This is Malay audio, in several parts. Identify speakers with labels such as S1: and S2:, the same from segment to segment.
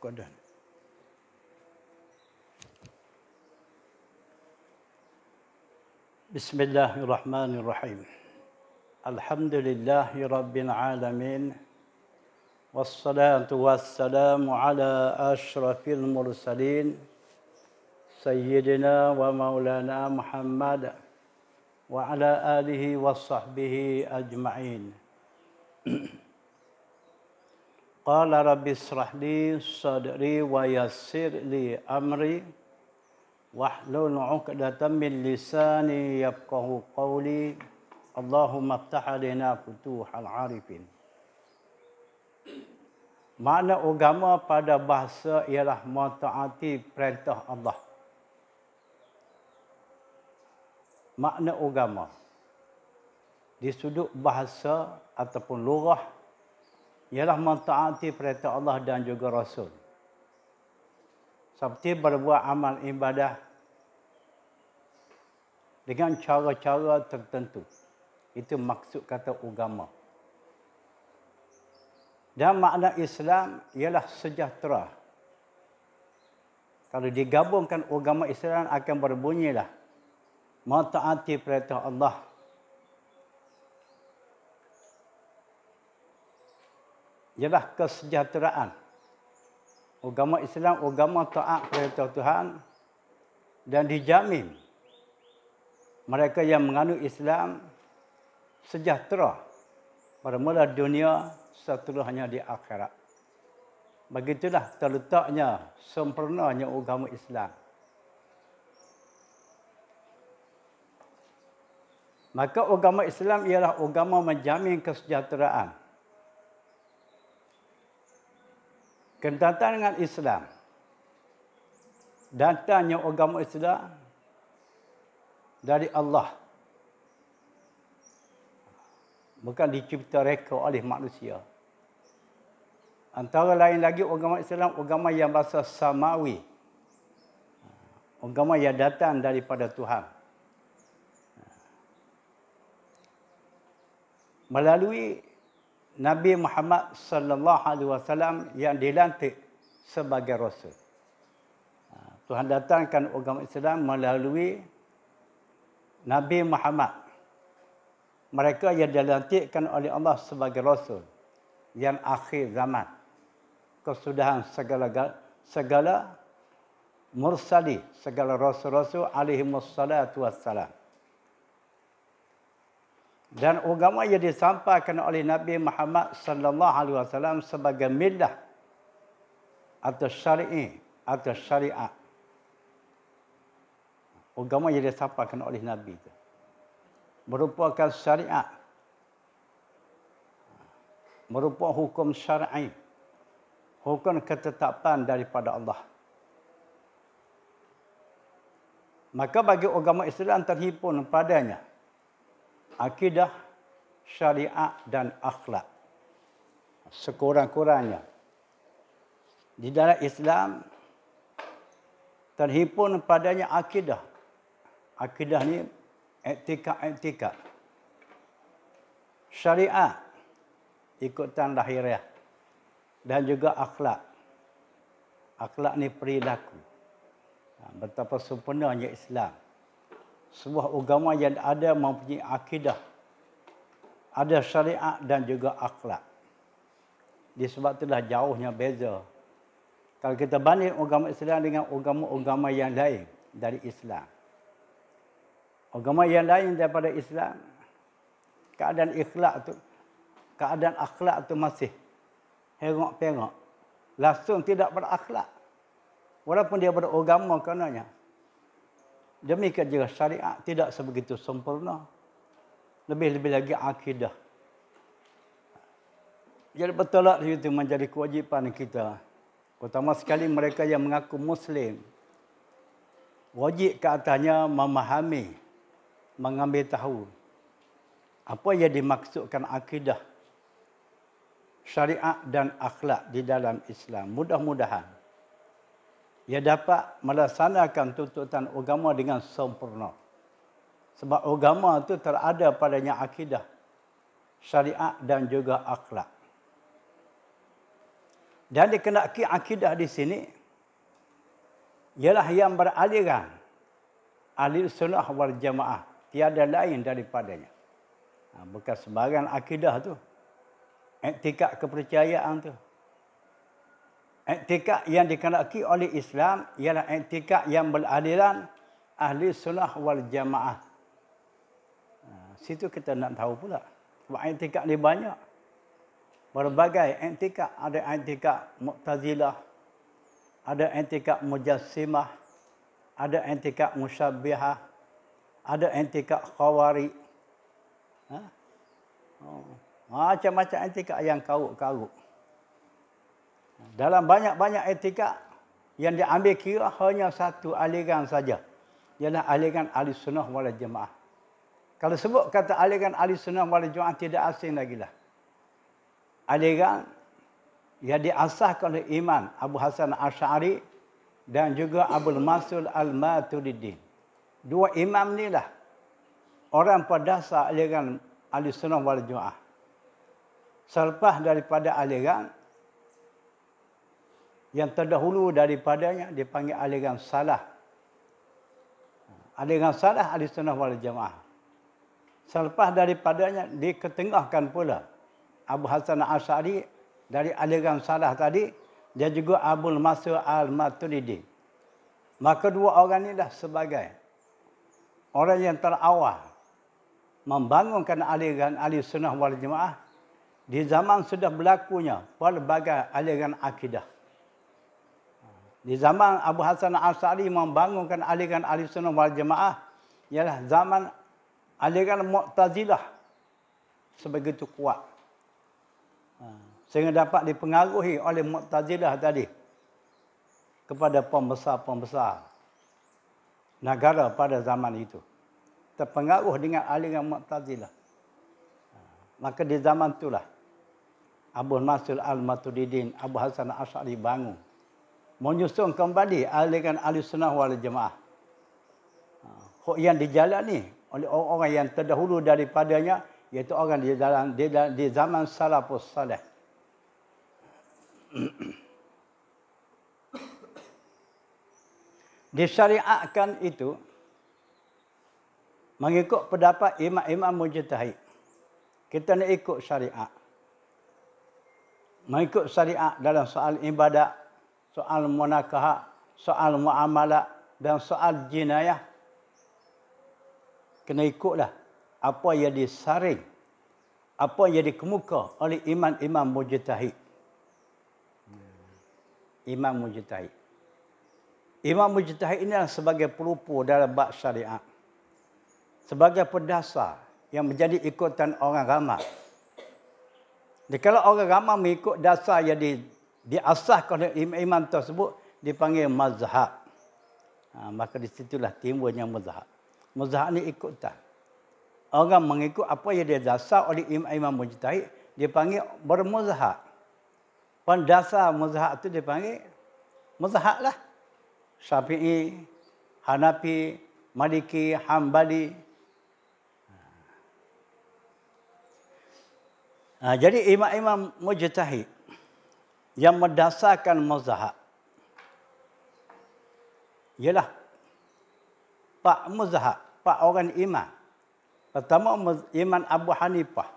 S1: Tafadhal. Bismillahirrahmanirrahim. Alhamdulillahi rabbil alamin. Wassalatu wassalamu ala asyrafil mursalin sayyidina wa maulana Muhammad wa ala alihi wa sahbihi ajma'in. Qala rabbi israh li sadri wa yassir li amri wahlul 'uqdatam min lisani yafqahu qawli. Allahumma iftah alaina futuhal arifin. Makna agama pada bahasa ialah mentaati perintah Allah. Makna agama di sudut bahasa ataupun lugah ialah mentaati perintah Allah dan juga Rasul. Seperti berbuat amal ibadah dengan cara-cara tertentu. Itu maksud kata agama. Dan makna Islam ialah sejahtera. Kalau digabungkan agama Islam akan berbunyilah mentaati perintah Allah. Ialah kesejahteraan. Agama Islam, agama taat perintah Tuhan dan dijamin mereka yang menganut Islam sejahtera pada mula dunia seterusnya di akhirat. Begitulah terletaknya sempurnanya agama Islam. Maka agama Islam ialah agama menjamin kesejahteraan. Kedatangan Islam, datangnya agama Islam dari Allah. Bukan dicipta reka oleh manusia. Antara lain lagi agama Islam, agama yang bahasa samawi. Agama yang datang daripada Tuhan. Melalui Nabi Muhammad sallallahu alaihi wasallam yang dilantik sebagai rasul. Tuhan datangkan agama Islam melalui Nabi Muhammad. Mereka yang dilantikkan oleh Allah sebagai rasul yang akhir zaman. Kesudahan segala mursali, segala rasul-rasul alaihimussalatu wassalam. Dan agama yang disampaikan oleh Nabi Muhammad sallallahu alaihi wasallam sebagai millah atau syar'i atau syariat. Agama yang disampaikan oleh Nabi itu merupakan syariat, merupakan hukum syar'i, hukum ketetapan daripada Allah. Maka bagi agama Islam terhimpun padanya akidah, syariat dan akhlak. Sekurang-kurangnya di dalam Islam terhimpun padanya akidah. Akidah ni etika. Syariat, ikutan lahiriah. Dan juga akhlak. Akhlak ni perilaku. Betapa sempurnanya Islam. Sebuah agama yang ada mempunyai akidah. Ada syariat dan juga akhlak. Disebab itulah jauhnya beza. Kalau kita banding agama Islam dengan agama-agama yang lain dari Islam. Agama yang lain daripada Islam, keadaan akhlak tu masih hengok-pengok. Langsung tidak berakhlak. Walaupun dia beragama karenanya. Demikian juga syariat tidak sebegitu sempurna. Lebih-lebih lagi akidah. Jadi betul itu menjadi kewajipan kita. Terutama sekali mereka yang mengaku Muslim. Wajib ke atasnya memahami, mengambil tahu apa yang dimaksudkan akidah, syariat dan akhlak di dalam Islam. Mudah-mudahan ia dapat melaksanakan tuntutan agama dengan sempurna. Sebab agama itu terada padanya akidah, syariat dan juga akhlak. Dan dikenaki akidah di sini ialah yang beraliran ahli sunnah wal jamaah. Tiada lain daripadanya. Bukan sebarang akidah tu. Iktikad kepercayaan tu. Iktikad yang dikenaki oleh Islam ialah iktikad yang beraliran ahli sunnah wal jamaah. Situ kita nak tahu pula. Sebab iktikad ni banyak. Berbagai iktikad. Ada iktikad Mu'tazilah. Ada iktikad Mujassimah. Ada iktikad Musyabbihah. Ada iktikad Khawarij. Macam-macam iktikad yang karut-karut. Dalam banyak-banyak iktikad yang diambil kira hanya satu aliran saja. Ialah aliran ahli sunnah wal jamaah. Kalau sebut kata aliran ahli sunnah wal jamaah tidak asing lagi lah. Aliran yang diasaskan oleh Imam Abu Hasan Asy'ari dan juga Abul Mansur Al-Maturiddi. Dua imam ni lah orang pada dasar aliran ahli sunnah wal jamaah. Selepas daripada aliran yang terdahulu daripadanya dipanggil aliran salah. Aliran salah ahli sunnah wal jamaah. Selepas daripadanya diketengahkan pula Abu Hasan Asy'ari dari aliran salah tadi, dia juga Abul Mansur Al-Maturiddi. Maka dua orang inilah sebagai orang yang terawal membangunkan aliran ahli sunnah wal jamaah di zaman sudah berlakunya pelbagai aliran akidah. Di zaman Abu Hasan Asy'ari membangunkan aliran ahli sunnah wal jamaah ialah zaman aliran Mu'tazilah sebegitu kuat. Sehingga dapat dipengaruhi oleh Mu'tazilah tadi kepada pembesar-pembesar negara pada zaman itu. Terpengaruh dengan aliran Mu'tazilah. Maka di zaman itulah Abu Mansur Al-Maturiddi, Abu Hasan Asy'ari bangun menyusun kembali aliran ahli sunnah wal jamaah. Yang dijalani oleh orang-orang yang terdahulu daripadanya, iaitu orang di zaman salafus salih. Disyariatkan itu mengikut pendapat imam-imam mujtahid. Kita nak ikut syariat. Mengikut syariat dalam soal ibadat, soal munakahat, soal muamalat dan soal jinayah. Kena ikutlah apa yang disaring, apa yang dikemuka oleh imam-imam mujtahid. Imam mujtahid. Imam mujtahid ini adalah sebagai pelupur dalam bab syariat. Sebagai pendasar yang menjadi ikutan orang ramai. Jadi kalau orang ramai mengikut dasar yang diasaskan oleh imam tersebut, dipanggil mazhab. Maka di situlah timbulnya mazhab. Mazhab ni ikutan. Orang mengikut apa yang didasar oleh imam mujtahid, dipanggil bermazhab. Pendasar mazhab itu dipanggil mazhab lah. Syafi'i, Hanafi, Maliki, Hambali. Jadi imam-imam mujtahid yang mendasarkan mazhab ialah pak mazhab, pak orang imam. Pertama Imam Abu Hanifah.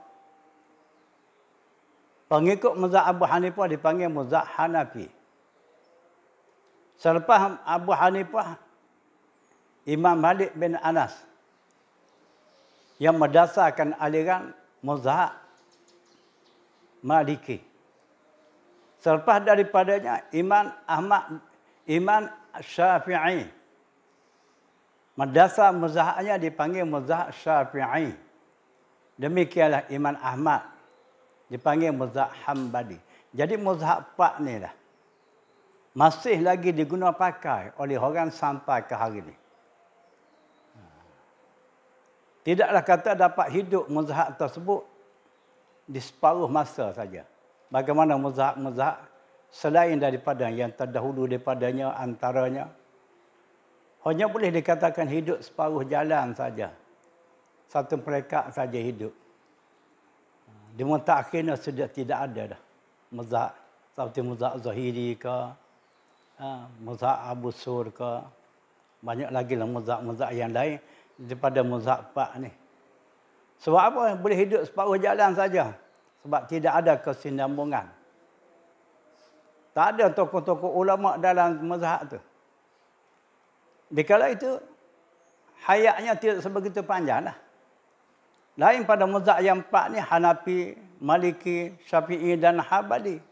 S1: Pengikut mazhab Abu Hanifah dipanggil mazhab Hanafi. Selepas Abu Hanifah, Imam Malik bin Anas yang mendasarkan aliran mazhab Maliki. Selepas daripadanya Imam Syafi'i. Mendasar mazhabnya dipanggil mazhab Syafi'i. Demikianlah Imam Ahmad dipanggil mazhab Hambali. Jadi mazhab pak ni lah masih lagi digunakan pakai oleh orang sampai ke hari ini. Tidaklah kata dapat hidup mazhab tersebut di separuh masa saja. Bagaimana mazhab-mazhab selain daripada yang terdahulu daripadanya, antaranya hanya boleh dikatakan hidup separuh jalan saja. Satu perekat saja hidup. Di mutakhirnya sudah tidak ada dah mazhab Seperti mazhab Zahiri ke, mazhab Abu Sur ke, banyak lagi lah mazhab yang lain daripada mazhab Pak ni. Sebab apa? Boleh hidup separuh jalan saja. Sebab tidak ada kesinambungan. Tak ada tokoh-tokoh ulama dalam mazhab tu. Di kala itu, hayatnya tidak sebegitu panjang lah. Lain pada mazhab yang empat ni, Hanafi, Maliki, Syafi'i dan Hambali.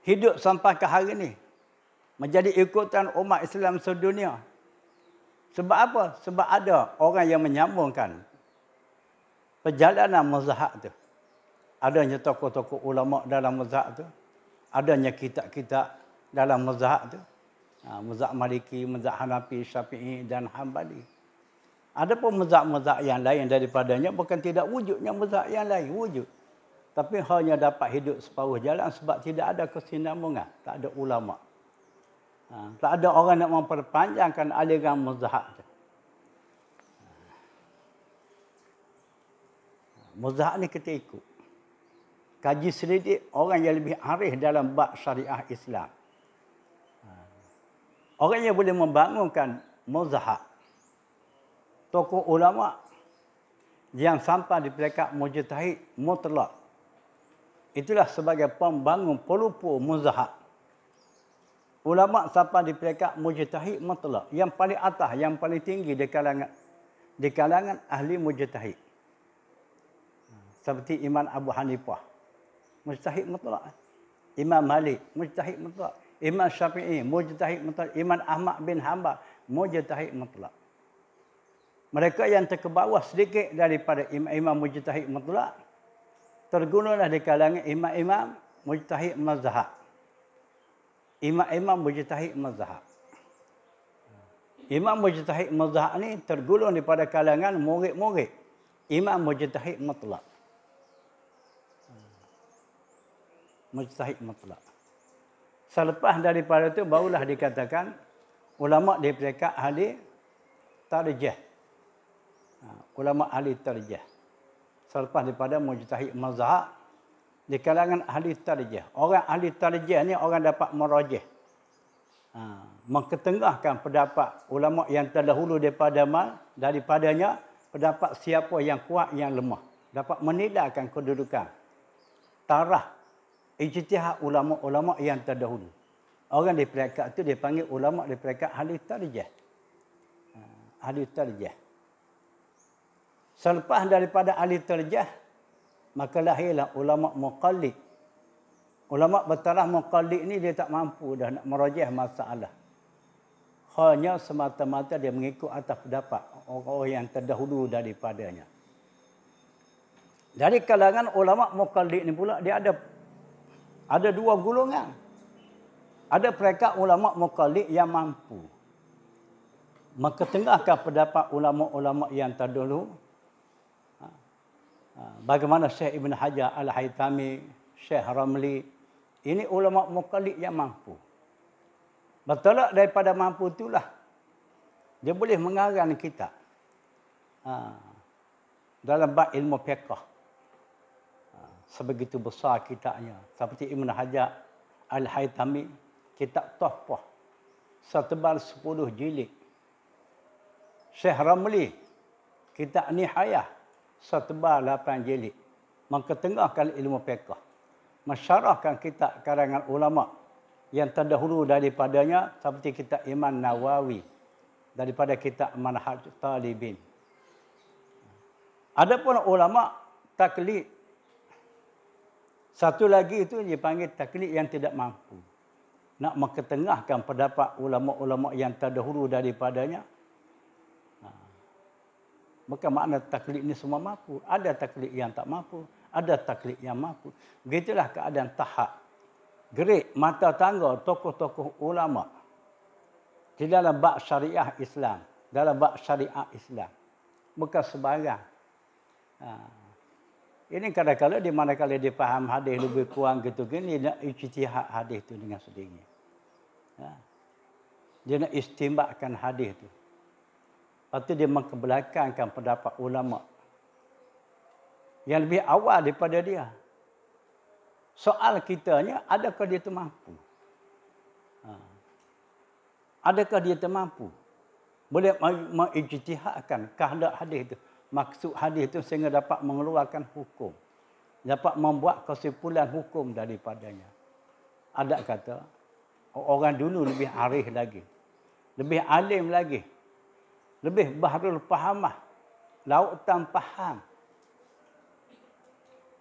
S1: Hidup sampai ke hari ni. Menjadi ikutan umat Islam sedunia. Sebab apa? Sebab ada orang yang menyambungkan perjalanan mazhab tu. Adanya tokoh-tokoh ulama dalam mazhab tu. Adanya kitab-kitab dalam mazhab tu. Mazhab Maliki, mazhab Hanafi, Syafi'i dan Hambali. Ada pun mazhab-mazhab yang lain daripadanya, bukan tidak wujudnya mazhab yang lain, wujud. Tapi hanya dapat hidup separuh jalan sebab tidak ada kesinambungan, tak ada ulama. Tak ada orang nak memperpanjangkan aliran mazhab tu. Mazhab ni kita ikut. Kaji selidik orang yang lebih arif dalam bab syariah Islam. Orang yang boleh membangunkan mazhab. Tokoh ulama yang sampai di peringkat mujtahid mutlak. Itulah sebagai pembangun pelupur mazhab. Ulama sampai di peringkat mujtahid mutlak, yang paling atas, yang paling tinggi di kalangan ahli mujtahid. Seperti Imam Abu Hanifah, mujtahid mutlak. Imam Malik, mujtahid mutlak. Imam Syafi'i, mujtahid mutlak. Imam Ahmad bin Hanbal, mujtahid mutlak. Mereka yang terkebawah sedikit daripada imam-imam mujtahid mutlak, tergunalah di kalangan imam-imam mujtahid mazhab. Imam-imam mujtahid mazhab. Imam mujtahid mazhab ni tergolong daripada kalangan murid-murid imam mujtahid mutlak. Mujtahid mutlak. Selepas daripada itu barulah dikatakan ulama di peringkat ahli tarjih. Ulama ahli tarjih. Selepas daripada mujtahid mazhab, di kalangan ahli tarjih. Orang ahli tarjih ni orang dapat merajih. Mengketengahkan pendapat ulama yang terdahulu daripadanya, pendapat siapa yang kuat, yang lemah. Dapat menilaikan kedudukan taraf ijtihad ulama-ulama yang terdahulu. Orang di peringkat itu dipanggil ulama di peringkat ahli tarjih. Ahli tarjih. Selepas daripada ahli tarjih, maka lahirlah ulama muqallid. Ulama bertaraf muqallid ni dia tak mampu dah nak merajih masalah. Hanya semata-mata dia mengikut atas pendapat orang yang terdahulu daripadanya. Dari kalangan ulama muqallid ni pula dia ada dua golongan. Ada peringkat ulama muqallid yang mampu mengketengahkan pendapat ulama-ulama yang terdahulu. Bagaimana Syekh Ibn Hajar Al-Haytami, Syekh Ramli, ini ulama muqallid yang mampu. Bertolak daripada mampu itulah dia boleh mengarang kitab dalam bab ilmu fiqh. Sebegitu besar kitabnya. Seperti Ibn Hajar Al-Haytami, kitab Tuhfah, setebal 10 jilid. Syekh Ramli, kitab Nihayah, setebal 8 jilid. Mengketengahkan ilmu fiqh. Mensyarahkan kitab karangan ulama yang terdahulu daripadanya, seperti kitab Imam Nawawi, daripada kitab Manhaj Talibin. Adapun ulama taklid, satu lagi itu dipanggil taklid yang tidak mampu. Nak mengketengahkan pendapat ulama-ulama yang terdahulu daripadanya. Bukan makna taklid ini semua mampu. Ada taklid yang tak mampu. Ada taklid yang mampu. Begitulah keadaan tahap. Grade mata tangga tokoh-tokoh ulama di dalam bab syariah Islam. Dalam bab syariah Islam. Bukan sebarang. Ini kadang-kadang di mana-kala dia faham hadis lebih kurang gitu gini, dia nak ijtihad hadis itu dengan sendiri. Dia nak istinbatkan hadis itu. Lepas tu dia mengkebelakangkan pendapat ulama yang lebih awal daripada dia. Soal kitanya, adakah dia termampu? Adakah dia termampu? Boleh mengijtihadkan kehendak hadis itu. Maksud hadis itu sehingga dapat mengeluarkan hukum. Dapat membuat kesimpulan hukum daripadanya. Ada kata, orang dulu lebih arif lagi. Lebih alim lagi. Lebih bahrul fahamah. Lautan faham.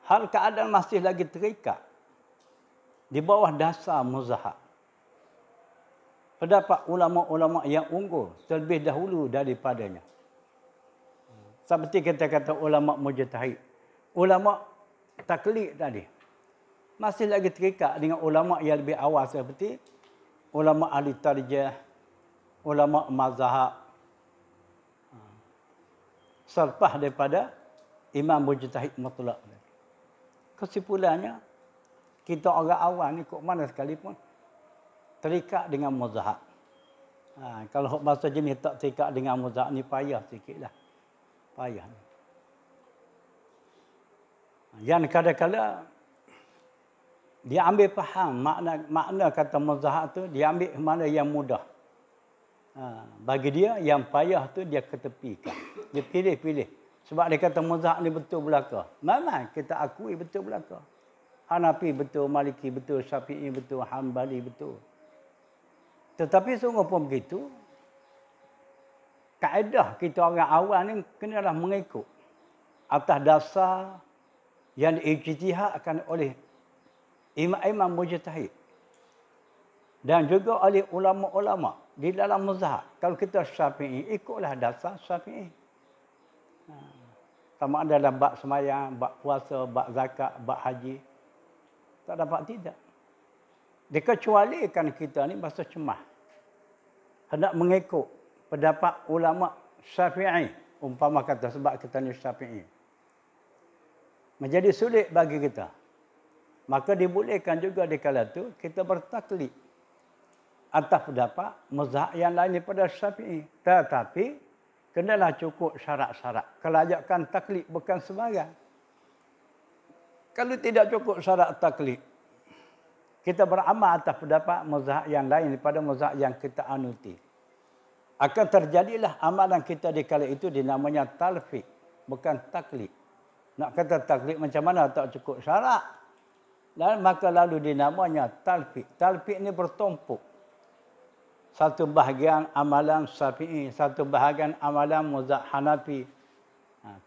S1: Hal keadaan masih lagi terikat. Di bawah dasar muzahab. Terdapat ulama-ulama yang unggul terlebih dahulu daripadanya. Seperti kita kata ulama mujtahid. Ulama taklid tadi. Masih lagi terikat dengan ulama yang lebih awal seperti ulama ahli tarjih, ulama mazhab. Selepas daripada imam mujtahid mutlak. Kesimpulannya, kita orang awam ni kok mana sekalipun terikat dengan mazhab. Kalau bahasa jenis tak terikat dengan mazhab ni payah sikitlah. Payah. Yang kadang-kadang dia ambil faham makna kata mazhab tu, dia ambil mana yang mudah. Bagi dia yang payah tu dia ketepikan. Dia pilih-pilih. Sebab dia kata mazhab ni betul belaka. Memang kita akui betul belaka. Hanafi betul, Maliki betul, Syafi'i betul, Hambali betul. Tetapi sungguh pun begitu, kaedah kita orang awam ni kenalah mengikut atas dasar yang diijtihadkan oleh imam-imam mujtahid dan juga oleh ulama-ulama di dalam mazhab. Kalau kita Syafi'i, ikutlah dasar Syafi'i. Sama ada dalam bab sembahyang, bab puasa, bab zakat, bab haji. Tak dapat tidak. Dikecualikan kita ni bahasa cemah. Hendak mengikut pendapat ulama Syafi'i. Umpama kata sebab kita ni Syafi'i. Menjadi sulit bagi kita. Maka dibolehkan juga di kala itu kita bertaklid atas pendapat mazhab yang lain daripada Syafi'i. Tetapi kenalah cukup syarat-syarat. Kelayakan taklid bukan sembarang. Kalau tidak cukup syarat taklid, kita beramal atas pendapat mazhab yang lain daripada mazhab yang kita anuti. Akan terjadilah amalan kita di kala itu dinamanya talfiq, bukan taklid. Nak kata taklid macam mana tak cukup syarat. Dan maka lalu dinamanya talfiq. Talfiq ini bertumpuk. Satu bahagian amalan Syafi'i, satu bahagian amalan mazhab Hanafi.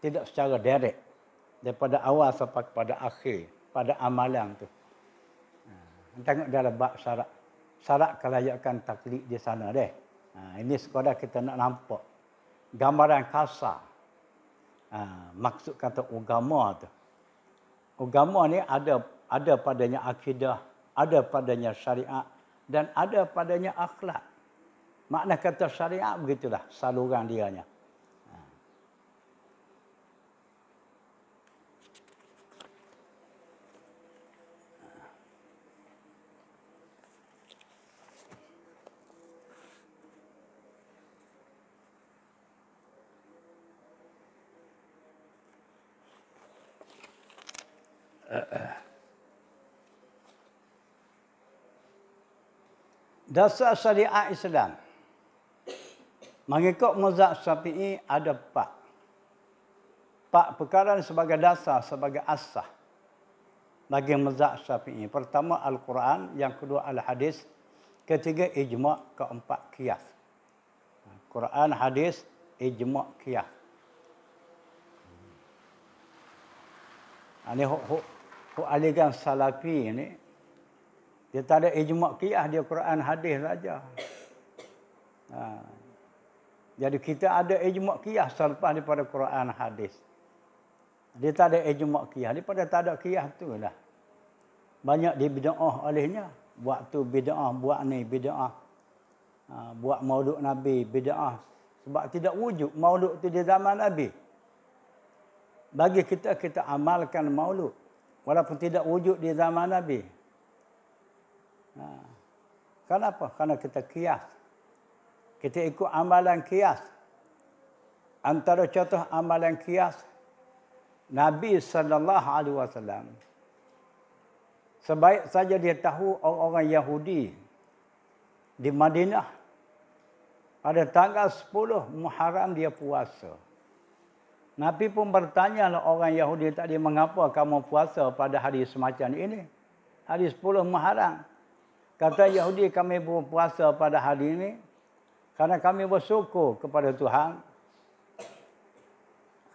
S1: Tidak secara direct. Daripada awal sampai kepada akhir pada amalan tu. Tengok dalam bab syarat. Syarat kelayakan taklid di sana deh. Ini sekadar kita nak nampak gambaran kasar. Maksud kata agama tu. Agama ni ada padanya akidah, ada padanya syariat dan ada padanya akhlak. Makna kata syariat begitulah saluran dianya. Dasar syariat Islam mengikut mazhab Syafi'i ada 4 perkara sebagai dasar, sebagai asas bagi mazhab Syafi'i. Pertama Al-Quran, yang kedua Al-Hadis, ketiga ijma', keempat qiyas. Quran, hadis, ijma', qiyas. Ini huk aliran salafi ni, dia tak ada ijma' qiyas, dia Quran, hadis saja. Jadi kita ada ijma' qiyas selepas daripada Quran, hadis. Dia tak ada ijma' qiyas, daripada tak ada qiyas tu lah. Banyak dibida'ah olehnya. Buat tu bida'ah, buat ni bida'ah. Buat maulud Nabi, bida'ah. Sebab tidak wujud maulud tu di zaman Nabi. Bagi kita, kita amalkan maulud. Walaupun tidak wujud di zaman Nabi. Kenapa? Kerana kita qiyas. Kita ikut amalan qiyas. Antara contoh amalan qiyas, Nabi SAW Sebaik saja dia tahu orang-orang Yahudi di Madinah pada tanggal 10 Muharram dia puasa. Nabi pun bertanya orang Yahudi tadi, mengapa kamu puasa pada hari semacam ini? Hari 10 Muharram. Kata Yahudi, kami berpuasa pada hari ini kerana kami bersyukur kepada Tuhan.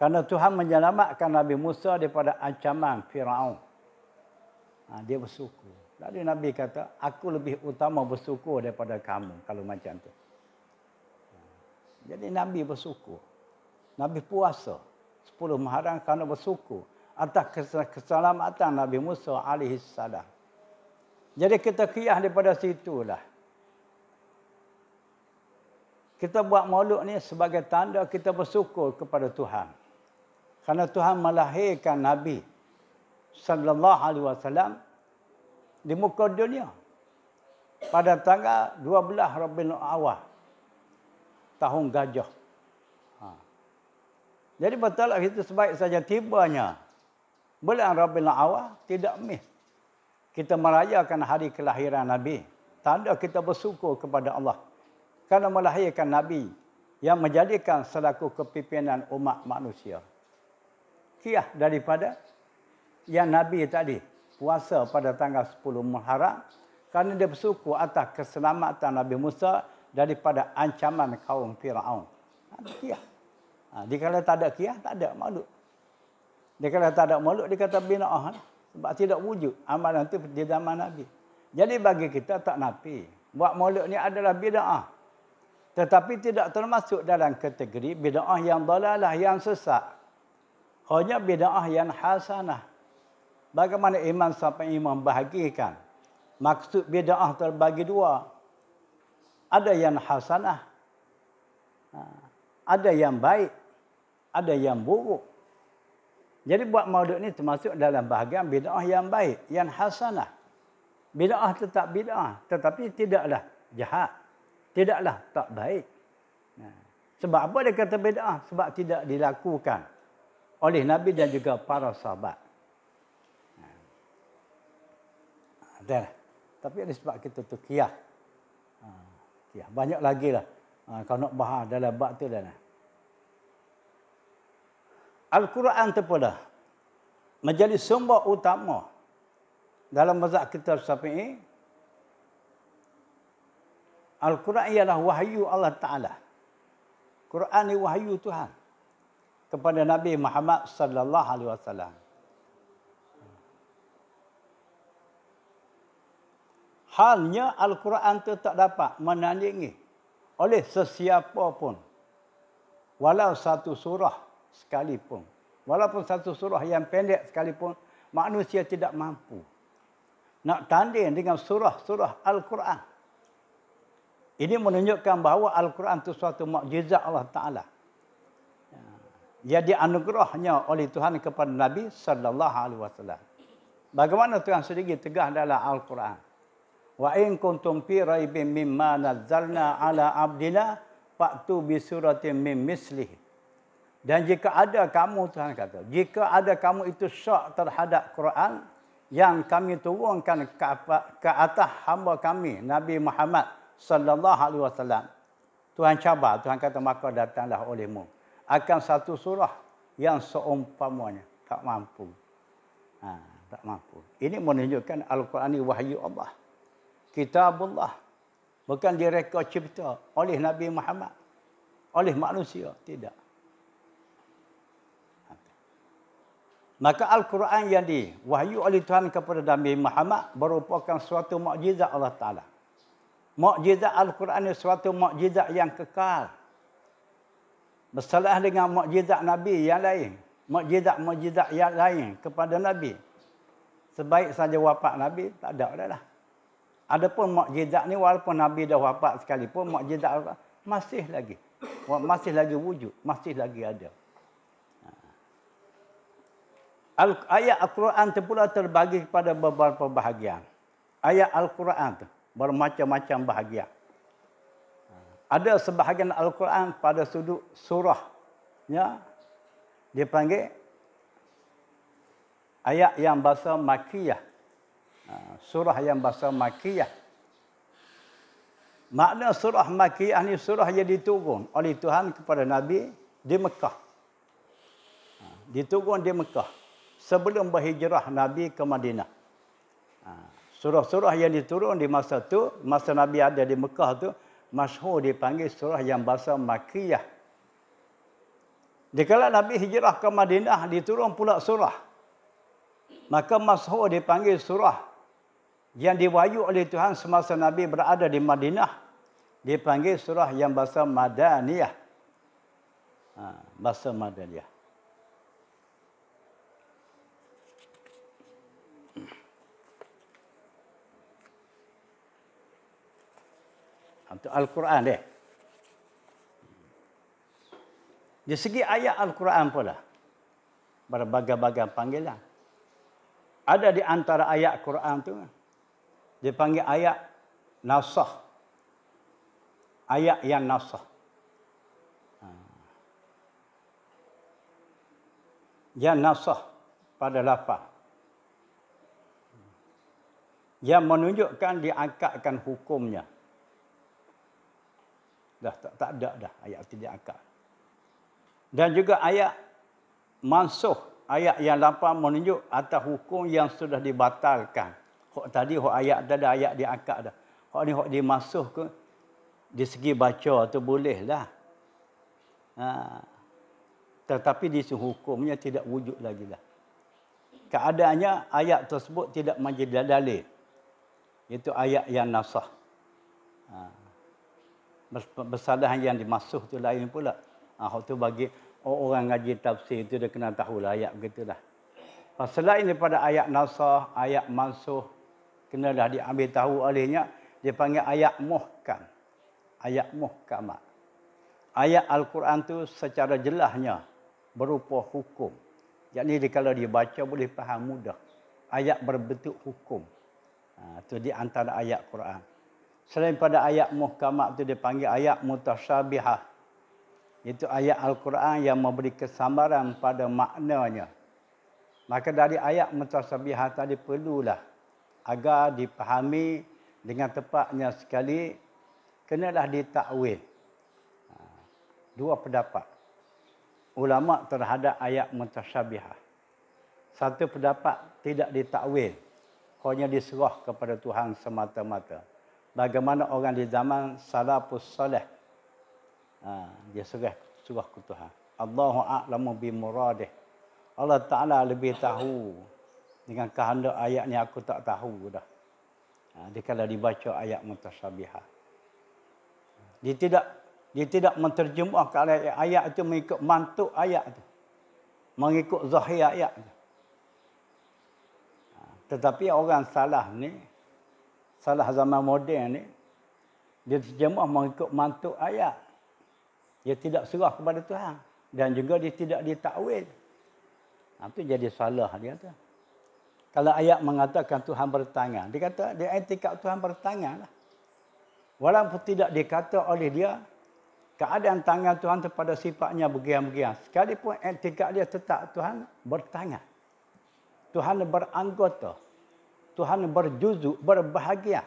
S1: Kerana Tuhan menyelamatkan Nabi Musa daripada ancaman Firaun. Dia bersyukur. Lalu Nabi kata, aku lebih utama bersyukur daripada kamu kalau macam tu. Jadi Nabi bersyukur. Nabi puasa 10 Muharram kerana bersyukur atas keselamatan Nabi Musa AS. Jadi kita qiyas daripada situlah. Kita buat maulud ni sebagai tanda kita bersyukur kepada Tuhan. Kerana Tuhan melahirkan Nabi sallallahu alaihi wasallam di muka dunia pada tanggal 12 Rabiul Awal tahun Gajah. Jadi betul lah itu sebaik saja tibanya bulan Rabiul Awal tidak miss kita merayakan hari kelahiran Nabi. Tanda kita bersyukur kepada Allah kerana melahirkan Nabi yang menjadikan selaku kepimpinan umat manusia. Qiyas daripada yang Nabi tadi puasa pada tanggal 10 Muharram kerana dia bersyukur atas keselamatan Nabi Musa daripada ancaman kaum Firaun. Qiyas. Dia kata tak ada qiyas, tak ada maulud. Dia kata tak ada maulud, dia kata bina'ah. Sebab tidak wujud amalan itu di zaman Nabi. Jadi bagi kita tak nafi. Buat maulud ni adalah bid'ah. Tetapi tidak termasuk dalam kategori bid'ah yang dalalah, yang sesat. Hanya bid'ah yang hasanah. Bagaimana Imam sampai Imam bahagikan. Maksud bid'ah terbagi dua. Ada yang hasanah. Ada yang baik. Ada yang buruk. Jadi buat maulud ni termasuk dalam bahagian bid'ah yang baik. Yang hasanah. Bid'ah tetap bid'ah. Tetapi tidaklah jahat. Tidaklah tak baik. Sebab apa dia kata bid'ah? Sebab tidak dilakukan oleh Nabi dan juga para sahabat. Tapi ada sebab kita tu qiyas. Banyak lagi lah. Kalau nak bahas dalam bab tu dah. Al-Quran tu pula menjadi sumber utama dalam mazhab kita Syafi'i. Al-Quran ialah wahyu Allah Ta'ala. Quran ni wahyu Tuhan kepada Nabi Muhammad sallallahu alaihi wasallam. Halnya Al-Quran itu tak dapat menandingi oleh sesiapa pun. Walau satu surah sekalipun. Walaupun satu surah yang pendek sekalipun, manusia tidak mampu nak tanding dengan surah-surah Al-Quran. Ini menunjukkan bahawa Al-Quran itu suatu mukjizat Allah Ta'ala. Ia dianugerahnya oleh Tuhan kepada Nabi sallallahu alaihi wasallam. Bagaimana Tuhan sendiri tegas dalam Al-Quran? Wa in kuntum fi raibin mimma nazzalna ala abdina fa'tu bi suratin min mislihi. Dan jika ada kamu, Tuhan kata, jika ada kamu itu syak terhadap Quran yang kami turunkan ke atas hamba kami Nabi Muhammad sallallahu alaihi wasallam. Tuhan cabar, Tuhan kata maka datanglah olehmu akan satu surah yang seumpamanya. Tak mampu. Tak mampu. Ini menunjukkan Al-Quran ini wahyu Allah. Kitabullah. Bukan direka cipta oleh Nabi Muhammad. Oleh manusia. Tidak. Maka Al-Quran yang diwahyu oleh Tuhan kepada Nabi Muhammad merupakan suatu mukjizat Allah Ta'ala. Mukjizat Al-Quran ini suatu mukjizat yang kekal. Bersalah dengan mukjizat Nabi yang lain. Mukjizat-mukjizat yang lain kepada Nabi. Sebaik saja wafat Nabi, tak ada dah lah. Adapun mukjizat ni walaupun Nabi dah wafat sekalipun, mukjizat Al-Quran masih lagi wujud, masih lagi ada. Ayat Al-Quran itu pula terbagi kepada beberapa bahagian. Ayat Al-Quran itu bermacam-macam bahagian. Ada sebahagian Al-Quran pada sudut surahnya dipanggil ayat yang bahasa Makkiyah. Surah yang bahasa Makkiyah. Makna surah Makkiyah ni surah yang diturun oleh Tuhan kepada Nabi di Mekah. Diturun di Mekah sebelum berhijrah Nabi ke Madinah. Surah-surah yang diturun di masa tu, masa Nabi ada di Mekah tu, masyhur dipanggil surah yang bahasa Makkiyah. Dikala Nabi hijrah ke Madinah, diturun pula surah. Maka masyhur dipanggil surah yang diwayu oleh Tuhan semasa Nabi berada di Madinah, dipanggil surah yang bahasa Madaniyah. Bahasa Madaniyah. Untuk Al-Quran dia. Di segi ayat Al-Quran pula, berbagai-bagai panggilan. Ada di antara ayat Quran tu, dipanggil ayat nasakh. Ayat yang nasakh. Yang nasakh pada lafaz. Yang menunjukkan diangkatkan hukumnya. Dah tak ada dah ayat itu diangkat. Dan juga ayat mansuh, ayat yang lampau menunjuk atas hukum yang sudah dibatalkan. Hak tadi hak ayat ada ayat diangkat dah. Hak ni hak dimansuh ke di segi baca tu bolehlah. Tetapi di segi hukumnya tidak wujud lagi lah. Keadaannya ayat tersebut tidak menjadi dalil. Itu ayat yang nasakh. Bersalahan yang dimasukh tu lain pula. Hak tu bagi orang ngaji tafsir tu dia kena tahulah ayat begitulah. Selain daripada ayat nasakh, ayat mansukh, kenalah diambil tahu olehnya, dipanggil ayat muhkam. Ayat muhkamat. Ayat Al-Quran tu secara jelasnya berupa hukum. Jadi kalau dibaca boleh faham mudah. Ayat berbentuk hukum. Itu di antara ayat Quran. Selain pada ayat muhkamat itu dipanggil ayat mutasyabihah. Itu ayat Al-Quran yang memberi kesambaran pada maknanya. Maka dari ayat mutasyabihah tadi perlulah agar dipahami dengan tepatnya sekali, kenalah ditakwil. Dua pendapat ulama terhadap ayat mutasyabihah. Satu pendapat tidak ditakwil, hanya diserah kepada Tuhan semata-mata. Bagaimana orang di zaman salafus salih, dia serah ke Tuhan. Allahu a'lamu bi muradih. Allah Ta'ala lebih tahu dengan kehendak ayat ni, aku tak tahu dah. Dikala dibaca ayat mutasyabihah. Dia tidak menterjemahkan ayat itu mengikut mantuk ayat itu. Mengikut zahir ayat itu. Tetapi orang salah ni, salah zaman moden ni, dia terjemah mengikut mantuk ayat. Dia tidak serah kepada Tuhan. Dan juga dia tidak ditakwil. Itu jadi salah dia tu. Kalau ayat mengatakan Tuhan bertangan, dia kata dia i'tikad Tuhan bertangan lah. Walaupun tidak dikata oleh dia, keadaan tangan Tuhan itu pada sifatnya begian-begian. Sekalipun i'tikad dia tetap Tuhan bertangan. Tuhan beranggota. Tuhan berjuzuk, berbahagian.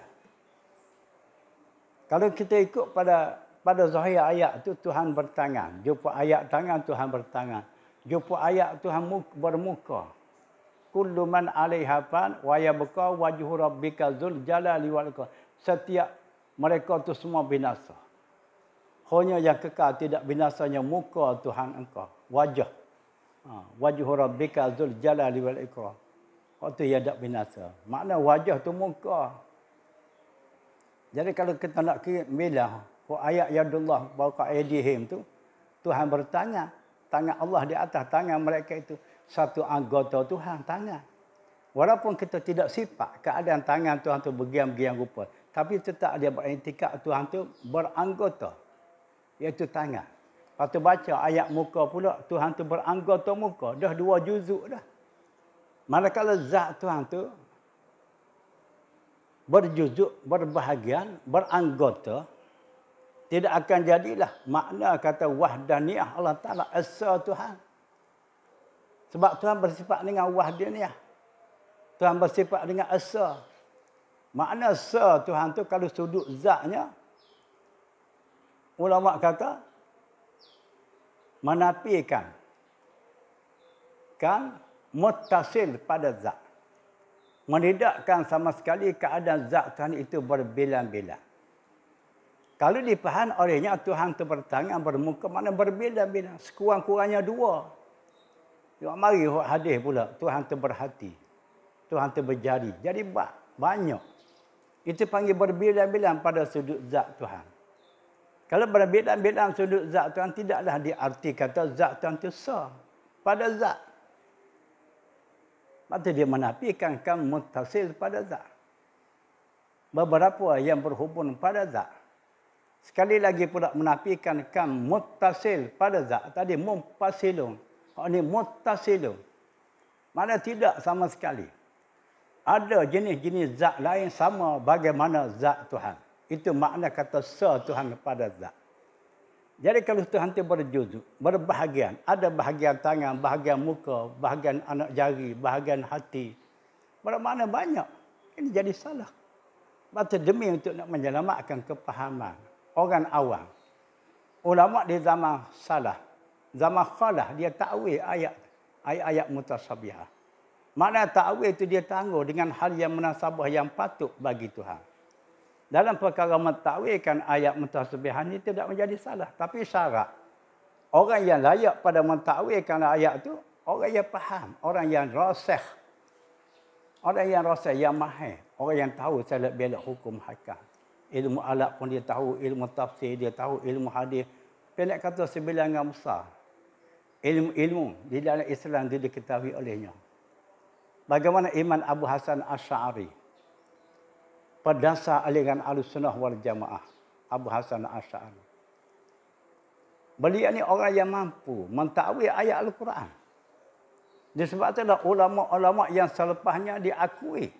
S1: Kalau kita ikut pada zahir ayat itu, Tuhan bertangan. Jumpa ayat tangan, Tuhan bertangan. Jumpa ayat Tuhan bermuka. Kullu man 'alaiha fan wa yabqa wajhu rabbika dzul jalali wal ikram. Setiap mereka itu semua binasa. Hanya yang kekal tidak binasanya muka Tuhan engkau, wajah. Wajhu rabbika dzul jalali wal ikram. Waktu ia tak binasa. Makna wajah tu muka. Jadi kalau kita nak bilang ayat yadullah fawqa aydihim tu, Tuhan bertangan. Tangan Allah di atas tangan mereka itu. Satu anggota Tuhan, tangan. Walaupun kita tidak sifat keadaan tangan Tuhan itu begian-begian rupa. Tapi tetap dia beriktikad Tuhan itu beranggota. Iaitu tangan. Lepas tu baca ayat muka pula. Tuhan itu beranggota muka. Dah 2 juzuk dah. Manakala zat Tuhan itu berjuzuk, berbahagian, beranggota, tidak akan jadilah makna kata wahdaniyah Allah Ta'ala, esa Tuhan. Sebab Tuhan bersifat dengan wahdaniyah. Tuhan bersifat dengan esa. Makna Tuhan tu kalau sudut zatnya, ulama kata menafikan kan muttasil pada zat. Menidakkan sama sekali keadaan zat Tuhan itu berbelang-belang. Kalau dipaham olehnya Tuhan itu bertangan, bermuka, mana berbelang-belang. Sekurang-kurangnya dua. Mari hadis pula, Tuhan itu berhati. Tuhan itu berjari. Jadi banyak. Itu panggil berbelang-belang pada sudut zat Tuhan. Kalau berbelang-belang sudut zat Tuhan, tidaklah diarti kata zat Tuhan itu sah. Pada zat. Maksudnya dia menafikan kan muttasil pada zat. Beberapa yang berhubung pada zat. Sekali lagi pula menafikan kan muttasil pada zat. Tadi mumpasilun. Ini muttasilun. Mana tidak sama sekali. Ada jenis-jenis zat lain sama bagaimana zat Tuhan. Itu makna kata Tuhan pada zat. Jadi kalau Tuhan itu berjuzuk, berbahagian. Ada bahagian tangan, bahagian muka, bahagian anak jari, bahagian hati. Bermakna banyak. Ini jadi salah. Maka demi untuk nak menyelamatkan kepahaman orang awam. Ulama di zaman salah, zaman khalah, dia takwil ayat-ayat mutasabihah. Makna takwil itu dia tangguh dengan hal yang munasabah yang patut bagi Tuhan. Dalam perkara mentakwilkan ayat mutasabihah ini tidak menjadi salah. Tapi syarat, orang yang layak pada mentakwilkan ayat itu, orang yang faham, orang yang rasikh. Orang yang rasikh, yang mahir. Orang yang tahu selak belak hukum hakam. Ilmu alat pun dia tahu, ilmu tafsir dia tahu, ilmu hadis. Pendek kata sebilangan besar. Ilmu-ilmu di dalam Islam dia diketahui olehnya. Bagaimana Imam Abu Hasan Asy'ari, pendasar aliran Ahlussunnah wal Jamaah, Abu Hasan Asy'ari. Beliau ni orang yang mampu mentakwil ayat Al-Quran. Disebabkan ulama-ulama yang selepasnya diakui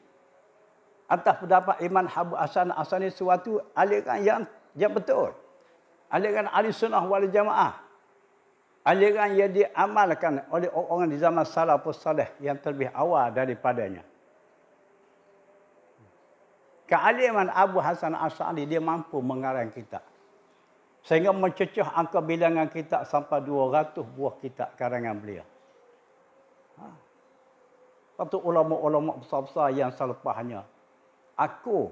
S1: atas pendapat Imam Abu Hasan Asy'ari suatu aliran yang betul. Aliran Ahlussunnah wal Jamaah. Aliran yang diamalkan oleh orang di zaman salafus salih yang terlebih awal daripadanya. Kealiman Abu Hasan Asy'ari dia mampu mengarang kitab. Sehingga mencecah angka bilangan kitab sampai 200 buah kitab karangan beliau. Patut ulama-ulama besar-besar yang selepasnya aku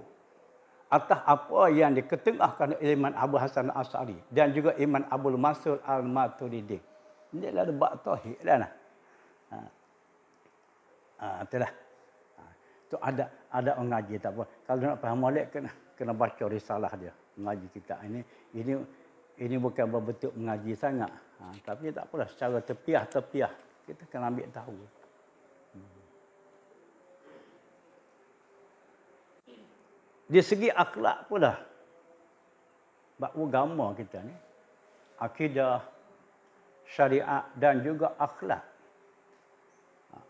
S1: atas apa yang diketengahkan oleh Imam Abu Hasan Asy'ari dan juga Imam Abdul Mansur Al-Maturidi. Ini adalah bab tauhid dah. Itulah. Tu ada orang ngaji tak apa. Kalau nak faham molek kena baca risalah dia. Mengaji kita ini bukan berbentuk mengaji sangat. Tapi tak apalah secara terpiah kita kena ambil tahu. Di segi akhlak pula. Bab agama kita ni. Akidah, syariat dan juga akhlak.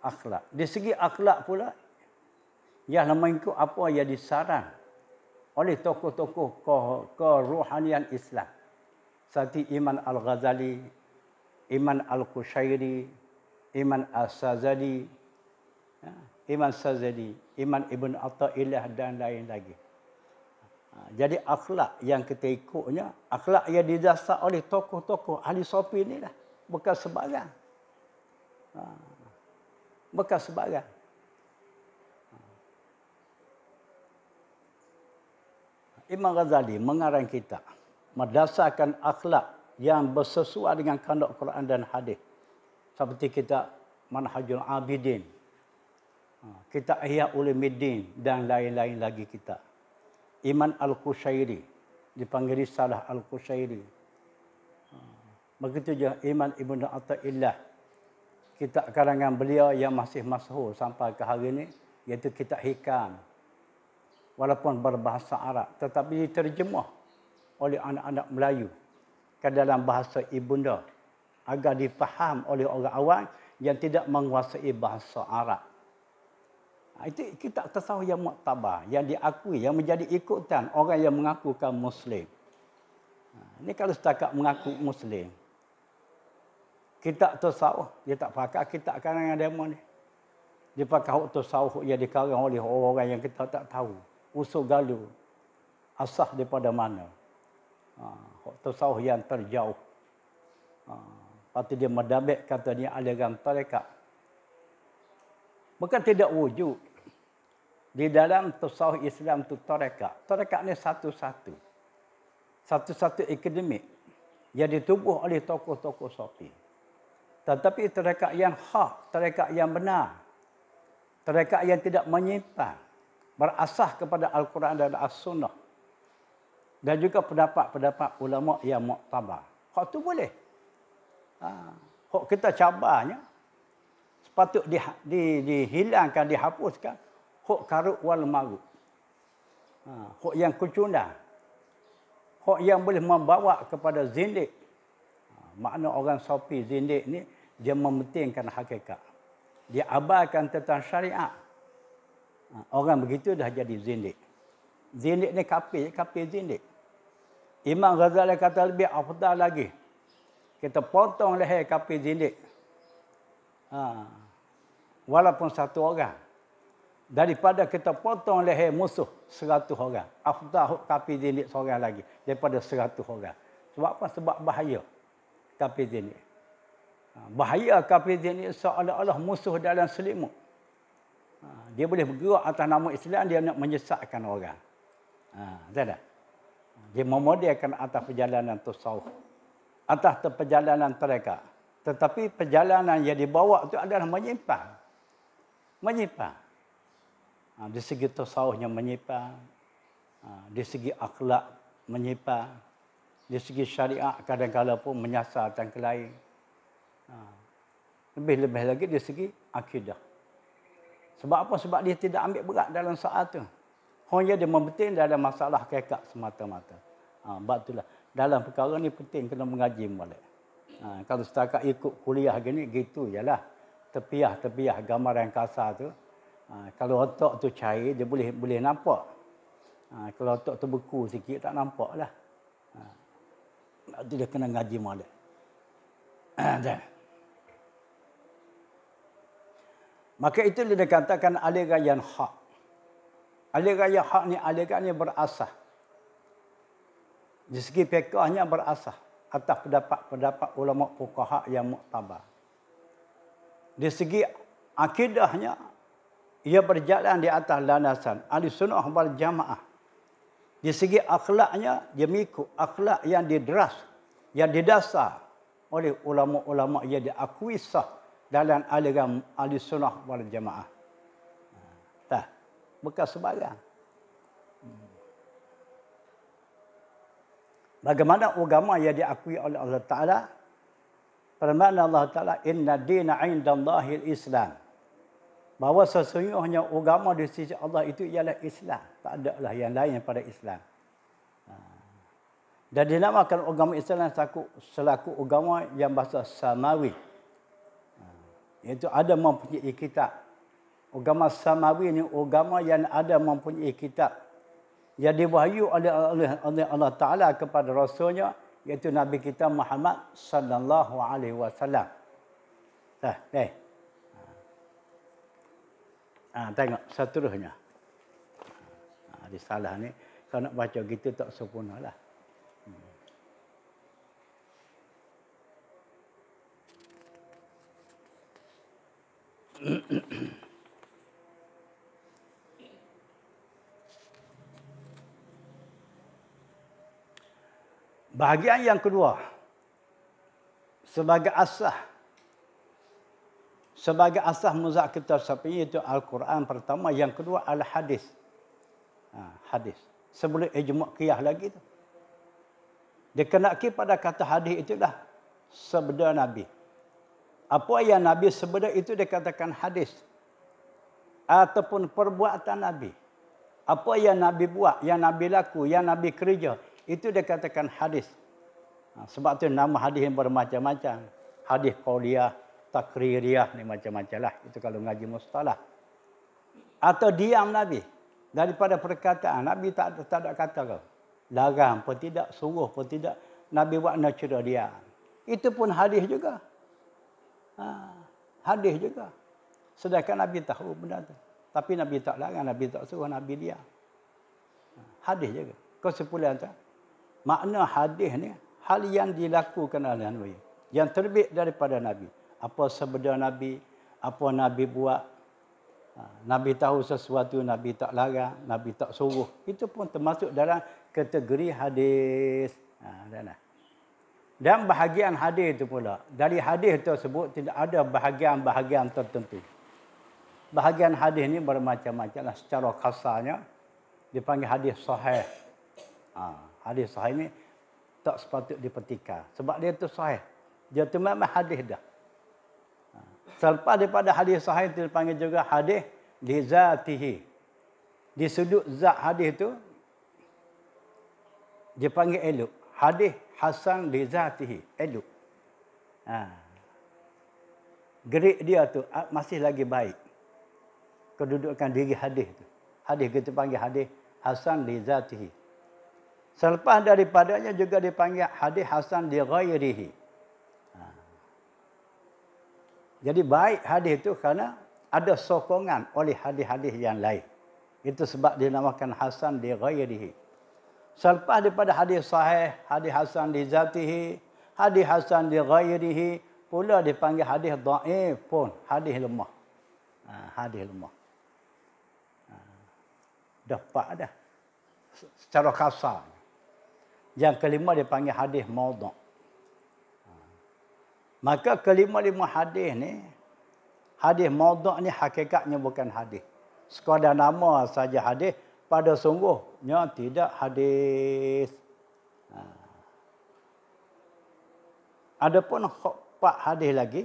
S1: Akhlak. Di segi akhlak pula. Yang mengikut apa yang disaran oleh tokoh-tokoh kerohanian Islam. Seperti Imam Al-Ghazali, Imam Al-Qushairi, Imam As-Sazali, Imam Sazali, Imam Ibn Atta'illah dan lain lagi. Jadi akhlak yang kita ikutnya, akhlak yang didasar oleh tokoh-tokoh ahli sufi ni lah. Bukan sebarang. Bukan sebarang. Imam Ghazali mengarang kitab berdasarkan akhlak yang bersesuai dengan kandak Quran dan hadis. Seperti kitab Manhajul Abidin, kitab Ihya Ulumuddin dan lain-lain lagi kitab. Imam Al-Qushairi dipanggil Risalah Al-Qushairi. Begitu juga Imam Ibn Atta'illah. Kitab karangan beliau yang masih masyhur sampai ke hari ini iaitu kitab Hikam. Walaupun berbahasa Arab tetapi diterjemah oleh anak-anak Melayu ke dalam bahasa ibunda agar difaham oleh orang awam yang tidak menguasai bahasa Arab. Itu kitab tasawuf yang muktabar, yang diakui, yang menjadi ikutan orang yang mengakukan Muslim. Ini kalau setakat mengaku Muslim. Kitab tasawuf, dia tak pakai kitab karangan demo ni. Dia pakai tasawuf yang dikarang oleh orang yang kita tak tahu. usul galu, asah daripada mana. Tasawuf yang terjauh. Lepas tu dia mendabik kata ni aliran tarekat. Bukan tidak wujud. Di dalam tasawuf Islam tu tarekat. Tarekat ni satu-satu. Satu-satu akademik yang ditubuh oleh tokoh-tokoh sufi. Tetapi tarekat yang hak, tarekat yang benar. Tarekat yang tidak menyimpang. Berasas kepada Al-Quran dan As-Sunnah. Dan juga pendapat-pendapat ulama yang muktabar. Hak tu boleh. Hak kita cabarnya sepatut dihilangkan, dihapuskan. Hak karut wal marut. Hak yang kecundang. Hak yang boleh membawa kepada zindik. Makna orang sufi zindik ni, dia mementingkan hakikat. Dia abaikan tentang syariat. Orang begitu dah jadi zindik. Zindik ni kafir zindik. Imam Ghazali kata lebih afdal lagi. Kita potong leher kafir zindik. Walaupun satu orang. Daripada kita potong leher musuh 100 orang. Afdal kafir zindik seorang lagi. Daripada 100 orang. Sebab apa? Sebab bahaya kafir zindik. Bahaya kafir zindik seolah-olah musuh dalam selimut. Dia boleh bergerak atas nama Islam, dia nak menyesatkan orang. Tak ada? Dia memodelkan atas perjalanan tasawuf. Atas perjalanan tarekat. Tetapi perjalanan yang dibawa itu adalah menyimpang. Menyimpang. Di segi tasawufnya menyimpang. Di segi akhlak menyimpang. Di segi syariat kadang-kadang pun menyasar dan kelain. Lebih-lebih lagi di segi akidah. Sebab apa? Sebab dia tidak ambil berat dalam saat itu. Hanya dia mempenting dalam masalah hakikat semata-mata. Sebab itulah. Dalam perkara ni penting kena mengaji balik. Kalau setakat ikut kuliah gini, gitu je lah. Tepiah-tepiah gambaran kasar tu. Kalau otak tu cair, dia boleh nampak. Kalau otak tu beku sikit, tak nampak lah. Itu dia kena ngaji balik. Maka itu dia katakan aliran yang hak. Aliran yang hak ni, aliran yang berasas. Di segi fiqahnya berasas atas pendapat-pendapat ulama fuqaha yang muktabar. Di segi akidahnya, ia berjalan di atas landasan Ahlussunnah wal Jamaah. Di segi akhlaknya, dia mengikut akhlak yang dideras, yang didasar oleh ulama-ulama yang diakui sah dalam aliran Ahlussunnah wal Jamaah. Bukan sebarang. Bagaimana agama yang diakui oleh Allah Ta'ala? Firman Allah Ta'ala, Inna dina indallahil Islam. Bahawa sesungguhnya agama di sisi Allah itu ialah Islam. Tak ada lah yang lain daripada Islam. Dan dinamakan agama Islam selaku agama yang bahasa samawi. Iaitu ada mempunyai kitab. Agama samawi ini agama yang ada mempunyai kitab. Yang diwahyu oleh Allah Ta'ala kepada Rasulnya, iaitu Nabi kita Muhammad sallallahu alaihi wasallam. Tengok seterusnya. Risalah ni, kalau nak baca gitu tak sempurna lah. Bahagian yang kedua, sebagai asas muzakkirah safiyyah itu Al-Quran pertama, yang kedua Al-Hadis. Hadis. Sebelum ijma' qiyas lagi tu. Dikenaki pada kata hadis itulah sabda Nabi. Apa yang Nabi sabda itu dikatakan hadis. Ataupun perbuatan Nabi. Apa yang Nabi buat, yang Nabi laku, yang Nabi kerja, itu dikatakan hadis. Sebab tu nama hadis yang bermacam-macam. Hadis qauliyah, takririyah, ni macam-macam lah. Itu kalau ngaji mustalah. Atau diam Nabi. Daripada perkataan. Nabi tak ada kata kau. Larang pun tidak, suruh pun tidak. Nabi buat natural diam. Itu pun hadis juga. Hadis juga. Sedangkan Nabi tahu benda tu. Tapi Nabi tak larang, Nabi tak suruh, Nabi diam. Hadis juga. Kesimpulan tu. Makna hadis ni hal yang dilakukan oleh Nabi, yang terbit daripada Nabi. Apa sabda Nabi, apa Nabi buat. Nabi tahu sesuatu, Nabi tak larang, Nabi tak suruh. Itu pun termasuk dalam kategori hadis. Dan bahagian hadis itu pula. Dari hadis tersebut tidak ada bahagian-bahagian tertentu. Bahagian hadis ini bermacam-macam. Secara kasarnya dipanggil hadis sahih. Hadis sahih ini tak sepatut dipertikaikan. Sebab dia itu sahih. Dia itu memang hadis dah. Selepas daripada hadis sahih itu dipanggil juga hadis li zatihi. Di sudut zat hadis itu dipanggil elok. Hadis hasan li zatihi, elok. Gerik dia tu masih lagi baik. Kedudukan diri hadis tu. Hadis kita panggil hadis hasan li zatihi. Selepas daripadanya juga dipanggil hadis hasan li ghairihi. Jadi baik hadis itu kerana ada sokongan oleh hadis-hadis yang lain. Itu sebab dinamakan hasan li ghairihi. Selepas daripada hadis sahih, hadis hasan li zatihi, hadis hasan li ghairihi, pula dipanggil hadis dhaif pun, hadis lemah. Hadis lemah. Dapat dah. Secara kasar. Yang kelima dipanggil hadis maudhu'. Maka kelima-lima hadis ni, hadis maudhu' ni hakikatnya bukan hadis. Sekadar nama saja hadis, pada sungguhnya tidak hadis. Adapun 4 hadis lagi,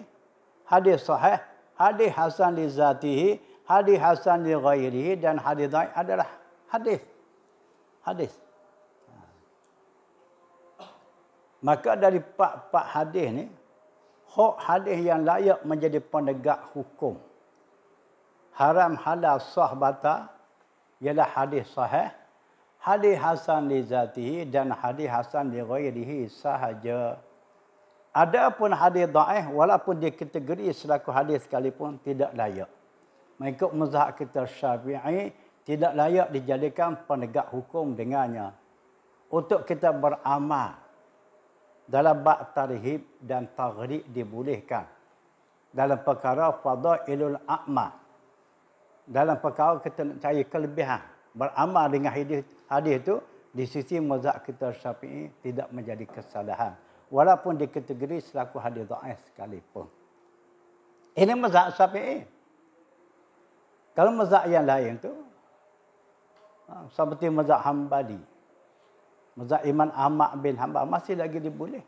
S1: hadis sahih, hadis hasan li zatihi, hadis hasan li ghairihi dan hadis dhaif adalah hadis. Hadis. Maka dari 4 hadis ni, hadis yang layak menjadi penegak hukum, haram halal sah batal, ialah hadis sahih, hadis hasan li zatihi dan hadis hasan li ghairihi sahaja. Adapun hadis dhaif walaupun dia kategori selaku hadis sekalipun tidak layak. Mengikut mazhab kita Syafi'i, tidak layak dijadikan penegak hukum dengannya. Untuk kita beramal dalam bab tarhib dan taghrib dibolehkan. Dalam perkara fadailul a'mal. Dalam perkara kita nak cari kelebihan, beramal dengan hadis itu, di sisi mazhab kita Syafi'i tidak menjadi kesalahan. Walaupun dikategori selaku hadis dhaif sekalipun. Ini mazhab Syafi'i. Kalau mazhab yang lain tu, seperti mazhab Hambali, mazhab Imam Ahmad bin Hanbal masih lagi diboleh.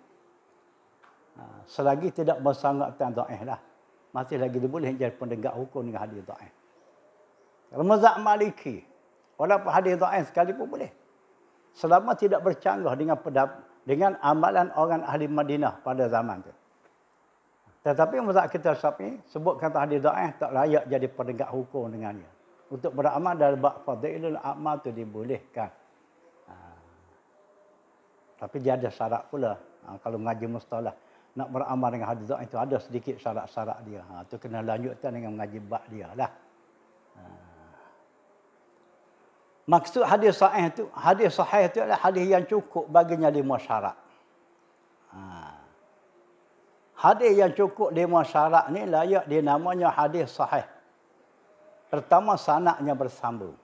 S1: Selagi tidak bersangkutan dhaif lah. Masih lagi diboleh jadi penegak hukum dengan hadis dhaif. Kalau mazhab Maliki, walaupun hadis dhaif sekalipun boleh. Selama tidak bercanggah dengan amalan orang ahli Madinah pada zaman itu. Tetapi mazhab kita Syafi'i sebut kata hadis dhaif tak layak jadi penegak hukum dengannya. Untuk beramal dalam bab fadailul a'mal itu dibolehkan. Tapi dia ada syarat pula. Kalau mengaji mustalah, nak beramal dengan hadis dhaif itu ada sedikit syarat-syarat dia. Itu kena lanjutkan dengan mengaji bab dia lah. Maksud hadis sahih itu adalah hadis yang cukup baginya 5 syarat. Hadis yang cukup 5 syarat ni layak dinamanya hadis sahih. Pertama, sanadnya bersambung.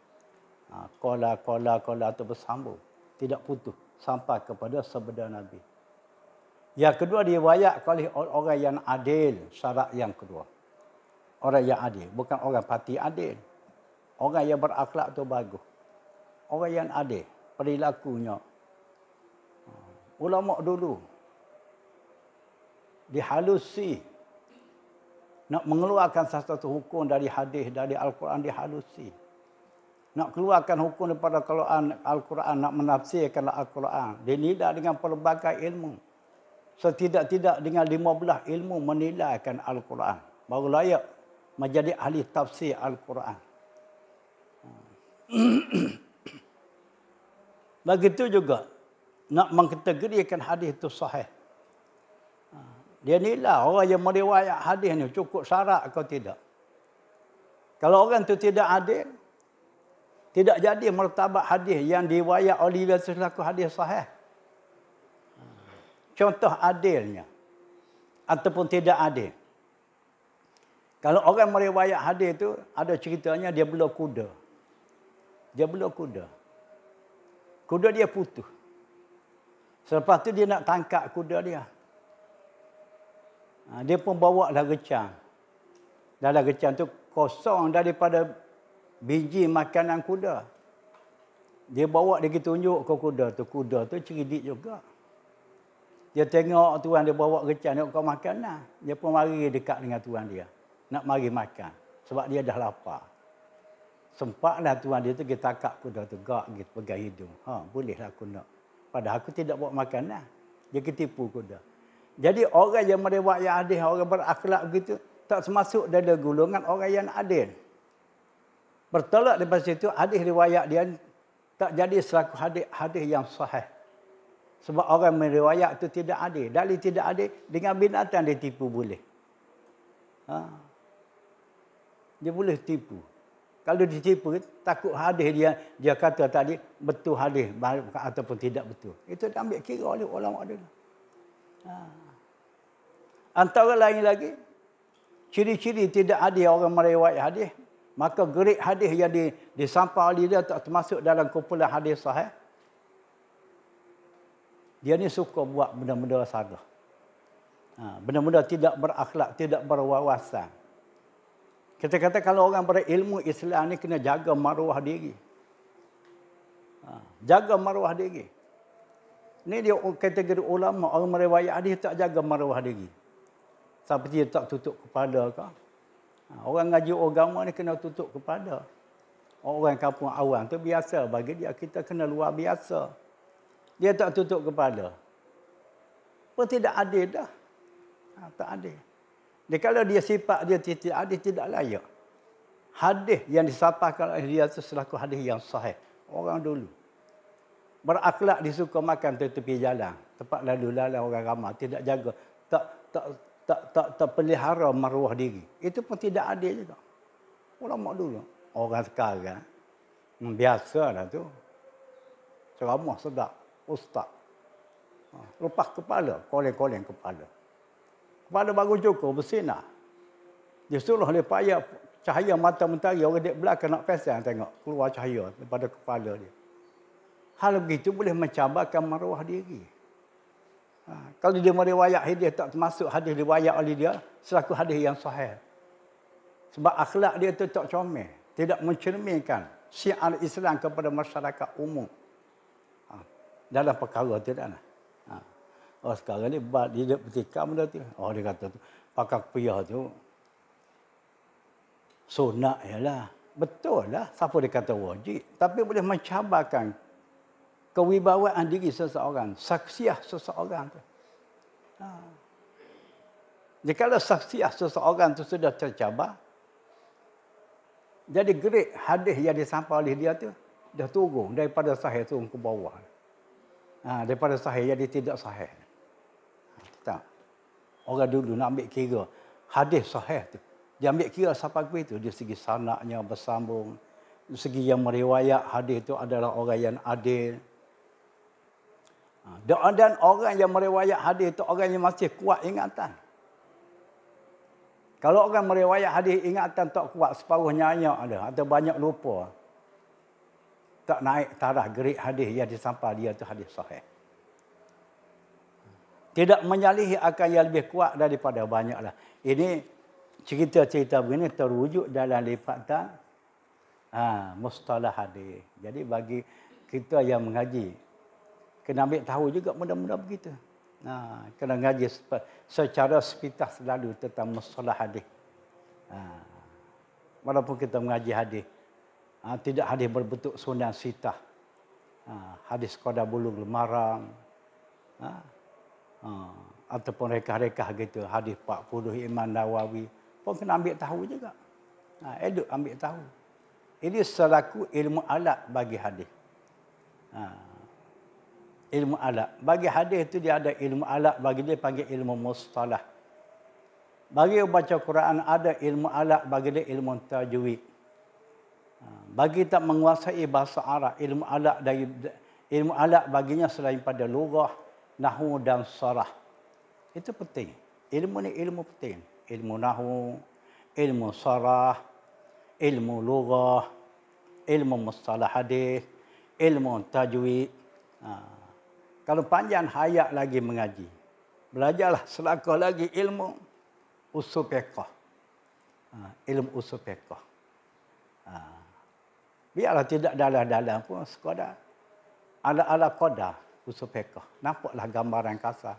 S1: Qala itu bersambung, tidak putus sampai kepada sabda Nabi. Yang kedua, diriwayatkan oleh orang yang adil, syarat yang kedua. Orang yang adil, bukan orang parti adil. Orang yang berakhlak tu bagus. Orang yang adil, perilakunya. Ulama dulu dihalusi. Nak mengeluarkan satu hukum dari hadis, dari Al-Quran dihalusi. Nak keluarkan hukum daripada Al-Quran, nak menafsirkan Al-Quran. Dinilai dengan pelbagai ilmu. Setidak-tidak dengan 15 ilmu menilaikan Al-Quran. Baru layak menjadi ahli tafsir Al-Quran. Begitu juga nak mengkategorikan hadis itu sahih. Dia nilai orang yang meriwayat hadis ni cukup syarat atau tidak. Kalau orang itu tidak adil, Tidak jadi martabat hadis yang diriwayat oleh dia selaku hadis sahih. Contoh adilnya ataupun tidak adil. Kalau orang meriwayat hadis itu ada ceritanya dia bela kuda. Dia bela kuda. Kuda dia putus. Selepas tu dia nak tangkap kuda dia. Dia pun bawa dah gecang. Dalam gecang tu kosong daripada biji makanan kuda. Dia bawa dia pergi tunjuk ke kuda tu. Kuda tu cerdik juga. Dia tengok tuan dia bawa gecang, tengok kau makan lah. Dia pun mari dekat dengan tuan dia. Nak mari makan. Sebab dia dah lapar. Sempatlah tuan dia tu pergi tangkap kuda tu. Gak gitu, pegang hidung. Bolehlah aku nak. Padahal aku tidak bawa makanan. Dia ketipu kuda. Jadi orang yang meriwayat hadis, orang berakhlak begitu, tak termasuk dalam golongan orang yang adil. Bertolak daripada situ, hadis riwayat dia tak jadi selaku hadis yang sahih. Sebab orang meriwayat itu tidak adil. Dalil tidak adil, dengan binatang dia tipu boleh. Dia boleh tipu. Kalau ditipu, takut hadis dia kata tadi betul hadis ataupun tidak betul. Itu diambil kira oleh ulama dulu. Antara lain lagi, ciri-ciri tidak adil orang meriwayat hadis, maka gerik hadis yang disampaikan oleh dia tak termasuk dalam kumpulan hadis sahih. Dia ni suka buat benda-benda salah. Benda-benda tidak berakhlak, tidak berwawasan. Kita kata kalau orang berilmu Islam ni kena jaga maruah diri. Jaga maruah diri. Ni dia kategori ulama, orang meriwayat hadis tak jaga maruah diri. Seperti dia tak tutup kepala ke. Orang ngaji agama ni kena tutup kepala. Orang kampung awam tu biasa bagi dia, kita kena luar biasa. Dia tak tutup kepala. Pun tidak adil dah. Tak adil. Dia kalau dia sifat dia tidak adil, tidak layak. Hadis yang disampaikan oleh dia itu selaku hadis yang sahih. Orang dulu berakhlak disuka makan tepi jalan, tempat lalu lalang orang ramai, tidak jaga, tak pelihara maruah diri. Itu pun tidak adil juga. Ulama dulu, orang sekarang biasalah tu. Ceramah sedap, ustaz. Lepas kepala, koleng-koleng kepala. Kepala baru cukup bersinar. Dia suruh dia payah cahaya mata mentari, orang dek belakang nak pasang tengok keluar cahaya daripada kepala dia. Hal begitu boleh mencabarkan maruah diri. Kalau dia meriwayat hadis tak termasuk hadis riwayat oleh dia selaku hadis yang sahih. Sebab akhlak dia tu tak comel, tidak mencerminkan syiar Islam kepada masyarakat umum. Dalam perkara tu dah. Sekarang ni dia bertikam benda tu. Dia kata tu pakai kopiah tu sunat ialah. Betul lah. Siapa dia kata wajib. Tapi boleh mencabarkan kewibawaan diri seseorang. Saksiah seseorang tu. Jadi kalau saksiah seseorang tu sudah tercabar, jadi grade hadis yang disampaikan oleh dia tu dah turun daripada sahih turun ke bawah. Daripada sahih jadi tidak sahih. Tak. Orang dulu nak ambil kira hadis sahih tu. Dia ambil kira siapa itu, dari segi sanadnya bersambung, dari segi yang meriwayat hadis itu adalah orang yang adil. Dan orang yang meriwayat hadis itu orang yang masih kuat ingatan. Kalau orang meriwayat hadis ingatan tak kuat, separuhnya nyanyak ada atau banyak lupa, tak naik taraf gerik hadis yang disampaikan dia itu hadis sahih. Tidak menyalihi akan yang lebih kuat daripada banyaklah. Ini cerita-cerita begini terwujud dalam lipatan mustalah hadis. Jadi bagi kita yang mengaji, kena ambil tahu juga benda-benda begitu. Kena ngaji secara sepintas selalu tentang mustalah hadis. Walaupun kita mengaji hadis, tidak hadis berbentuk sunan sitah, hadis qada bulughul maram, ataupun rekah-rekah gitu, hadis 40 Imam Nawawi, pun kena ambil tahu juga. Eduk ambil tahu. Ini selaku ilmu alat bagi hadis. Ilmu alat. Bagi hadis itu dia ada ilmu alat, bagi dia panggil ilmu mustalah. Bagi baca Quran ada ilmu alat, bagi dia ilmu tajwid. Bagi tak menguasai bahasa Arab, ilmu alat baginya selain pada lughah, nahwu dan sarah. Itu penting. Ilmu ni ilmu penting. Ilmu nahwu, ilmu sarah, ilmu lughah, ilmu mustalah hadis, ilmu tajwid. Kalau panjang hayat lagi mengaji. Belajarlah selakah lagi ilmu usul fiqh. Ilmu usul fiqh. Biarlah tidak dalam-dalam pun sekadar ala-ala qadar usul fiqh. Nampaklah gambaran kasar.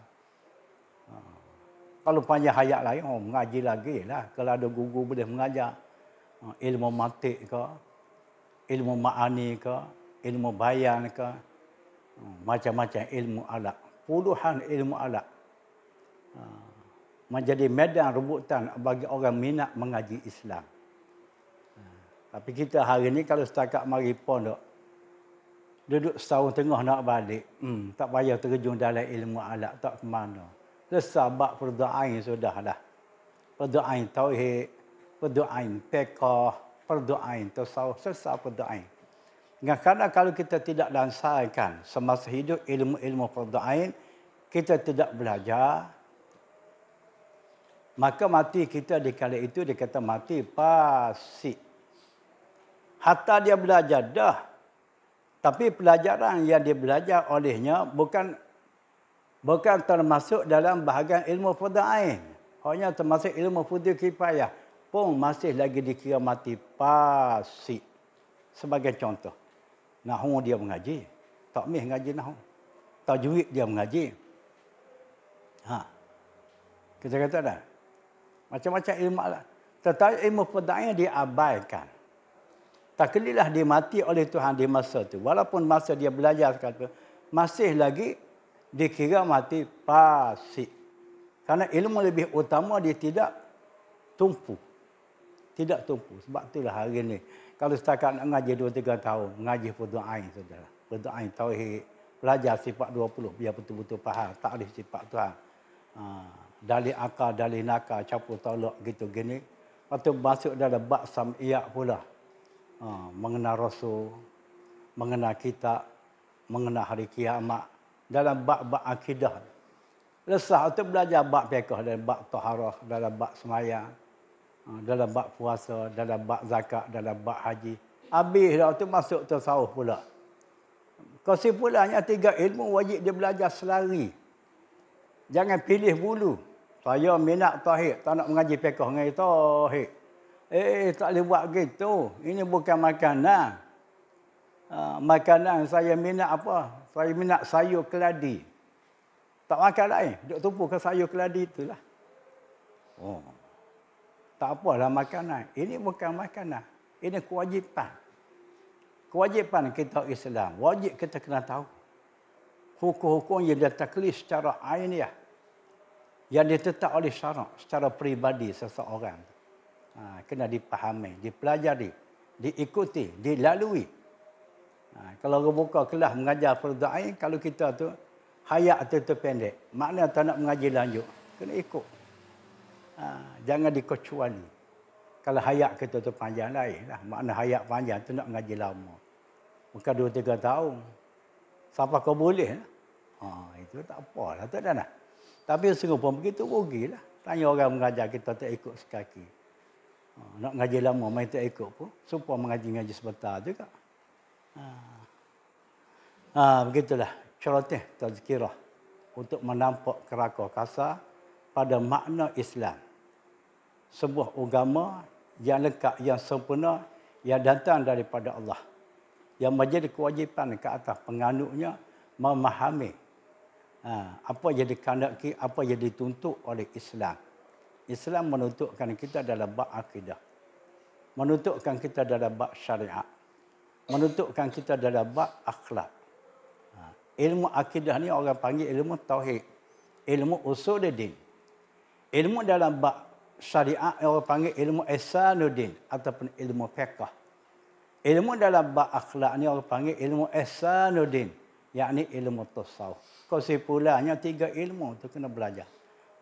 S1: Kalau panjang hayat lain, mengaji lagi lah. Kalau ada guru boleh mengajar ilmu mantik ke, ilmu ma'ani ke, ilmu bayan ke, macam-macam ilmu alat. Puluhan ilmu alat. Menjadi medan rebutan bagi orang minat mengaji Islam. Tapi kita hari ni kalau setakat mari pondok, duduk setahun tengah nak balik, tak payah terjun dalam ilmu alat, tak ke mana. Selesai bab fardu ain sudahlah. Fardu ain tauhid, fardu ain fiqh, fardu ain tasawuf, selesai fardu ain. Kadang kalau kita tidak lansaikan semasa hidup ilmu-ilmu fardu ain, kita tidak belajar, maka mati kita di kala itu dikata mati fasik. Hatta dia belajar dah. Tapi pelajaran yang dia belajar olehnya bukan termasuk dalam bahagian ilmu fardu ain. Hanya termasuk ilmu fardu kifayah. Pun masih lagi dikira mati fasik. Sebagai contoh. Nahwu dia mengaji. Takmih mengaji nahwu. Tajwid dia mengaji. Kita kata dah. Macam-macam ilmu alat. Tetapi ilmu fardu ain diabaikan. Tak kelilah dia mati oleh Tuhan di masa itu. Walaupun masa dia belajar kata, masih lagi dikira mati fasik. Karena ilmu lebih utama dia tidak tumpu. Tidak tumpu. Sebab itulah hari ini. Kalau setakat nak mengaji 2-3 tahun, mengaji fardu ain saudara. Fardu ain tauhid, belajar sifat 20 biar betul-betul faham takrif sifat Tuhan. Dalil akal, dalil nakal, campur tolak gitu gini. Lepas tu masuk dalam bab sam'iyah pula. Mengenal Rasul, mengenal kitab, mengenal hari kiamat, dalam bab-bab akidah. Lesah untuk belajar bab fiqh, dalam bab taharah, dalam bab sembahyang, dalam bab puasa, dalam bab zakat, dalam bab haji. Habis dah tu masuk tasawuf pula. Kesimpulannya 3 ilmu wajib dia belajar selari. Jangan pilih bulu. Saya minat tauhid, tak nak mengaji fiqh dengan tauhid. Tak boleh buat gitu. Ini bukan makanan. Makanan saya minat apa? Saya minat sayur keladi. Tak makan lain. Duk tumpu ke sayur keladi itulah. Tak apalah makanan. Ini bukan makanan. Ini kewajipan. Kewajipan kita Islam. Wajib kita kena tahu. Hukum-hukum yang ditaklif secara ainiah. Yang ditetap oleh syarak secara peribadi seseorang. Kena dipahami, dipelajari, diikuti, dilalui. Kalau orang buka kelas mengajar fardu ain, kalau kita tu hayat tu pendek, makna tak nak mengaji lanjut, kena ikut. Jangan dikecuali. Kalau hayat kita tu panjang lain lah, makna hayat panjang tu nak mengaji lama. Bukan 2-3 tahun. Siapa kau boleh? Itu tak apalah, tak ada nak. Tapi serupa begitu rugilah. Tanya orang mengajar kita tak ikut sekaki. Nak ngaji lama main tak ikut pun. Supaya mengaji-ngaji sebentar juga. Begitulah. Syarotih tazkirah. Untuk menampak keraka kasar pada makna Islam. Sebuah agama yang lengkap, yang sempurna, yang datang daripada Allah. Yang menjadi kewajipan ke atas penganutnya memahami apa yang dikandaki, apa yang dituntut oleh Islam. Islam menuntutkan kita dalam bab akidah. Menuntutkan kita dalam bab syariat. Menuntutkan kita dalam bab akhlak. Ilmu akidah ni orang panggil ilmu tauhid. Ilmu usuluddin. Ilmu dalam bab syariat orang panggil ilmu ihsanuddin ataupun ilmu fiqh. Ilmu dalam bab akhlak ni orang panggil ilmu ihsanuddin, yakni ilmu tasawuf. Kesimpulannya 3 ilmu tu kena belajar.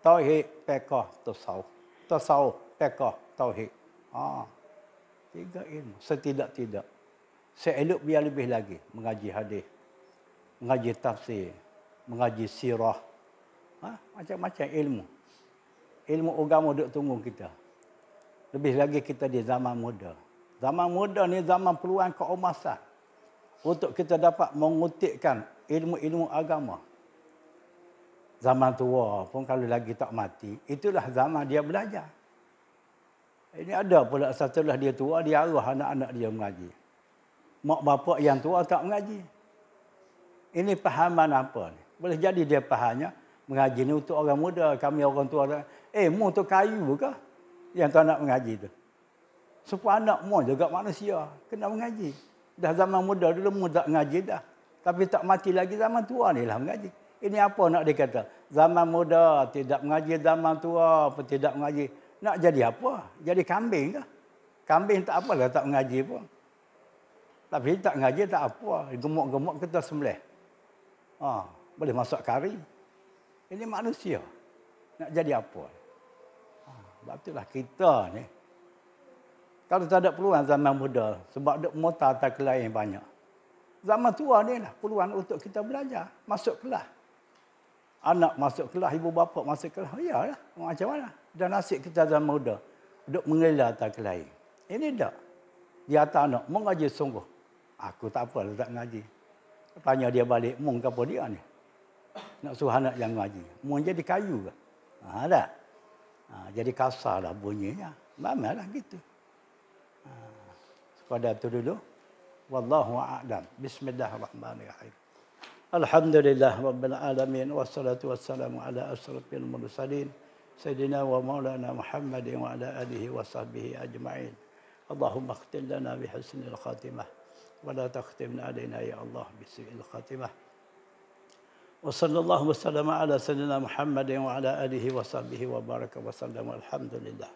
S1: Tauhid, fiqh, tasawuf. Tasawuf, fiqh, tauhid. 3 ilmu. Setidak-tidak. Seelok biar lebih lagi. Mengaji hadis. Mengaji tafsir. Mengaji sirah. Macam-macam ilmu. Ilmu agama duk tunggu kita. Lebih lagi kita di zaman muda. Zaman muda ni zaman peluang keemasan. Untuk kita dapat mengutikkan ilmu-ilmu agama. Zaman tua pun kalau lagi tak mati, itulah zaman dia belajar. Ini ada pula setelah dia tua, dia arah anak-anak dia mengaji. Mak bapak yang tua tak mengaji. Ini pahaman apa ni? Boleh jadi dia fahamnya, mengaji ni untuk orang muda, kami orang tua. Mu tu kayu ke? Yang tak nak mengaji tu. Supaya anak mu juga manusia, kena mengaji. Dah zaman muda dulu mu tak mengaji dah. Tapi tak mati lagi zaman tua ni lah mengaji. Ini apa nak dikata? Zaman muda tidak mengaji, zaman tua pun tidak mengaji. Nak jadi apa? Jadi kambing ke? Kambing tak apalah tak mengaji pun. Tapi tak mengaji tak apa. Gemuk-gemuk kita sembelih. Boleh masak kari. Ini manusia. Nak jadi apa? Sebab itulah kita ni. Kalau tak ada peluang zaman muda. Sebab ada mota atas kelas yang banyak. Zaman tua ni lah peluang untuk kita belajar. Masuk kelas. Anak masuk kelas, ibu bapa masuk kelas. Yalah, macam mana? Dan nasib kita zaman muda. Duduk mengelar atas kelas. Ini tak. Dia atas anak, mengaji sungguh. Aku tak apa, tak mengaji. Tanya dia balik, mung ke apa dia ni? Nak suruh anak yang mengaji. Mung jadi kayu ke? Tak. Jadi kasar lah bunyinya. Mamalah gitu. Sekadar itu dulu. Wallahu a'lam. Bismillahirrahmanirrahim. Alhamdulillah Rabbil Alamin. Wassalatu wassalamu ala asrafil mursalin. Sayyidina wa maulana Muhammadin wa ala alihi wa sahbihi ajma'in. Allahumma akhtim lana bihusnil khatimah. Wa la takhtimna alaina ya Allah bisu'il khatimah. Wa sallallahu wa sallama ala sayyidina Muhammadin wa ala alihi wa sahbihi wa baraka wa sallam. Alhamdulillah.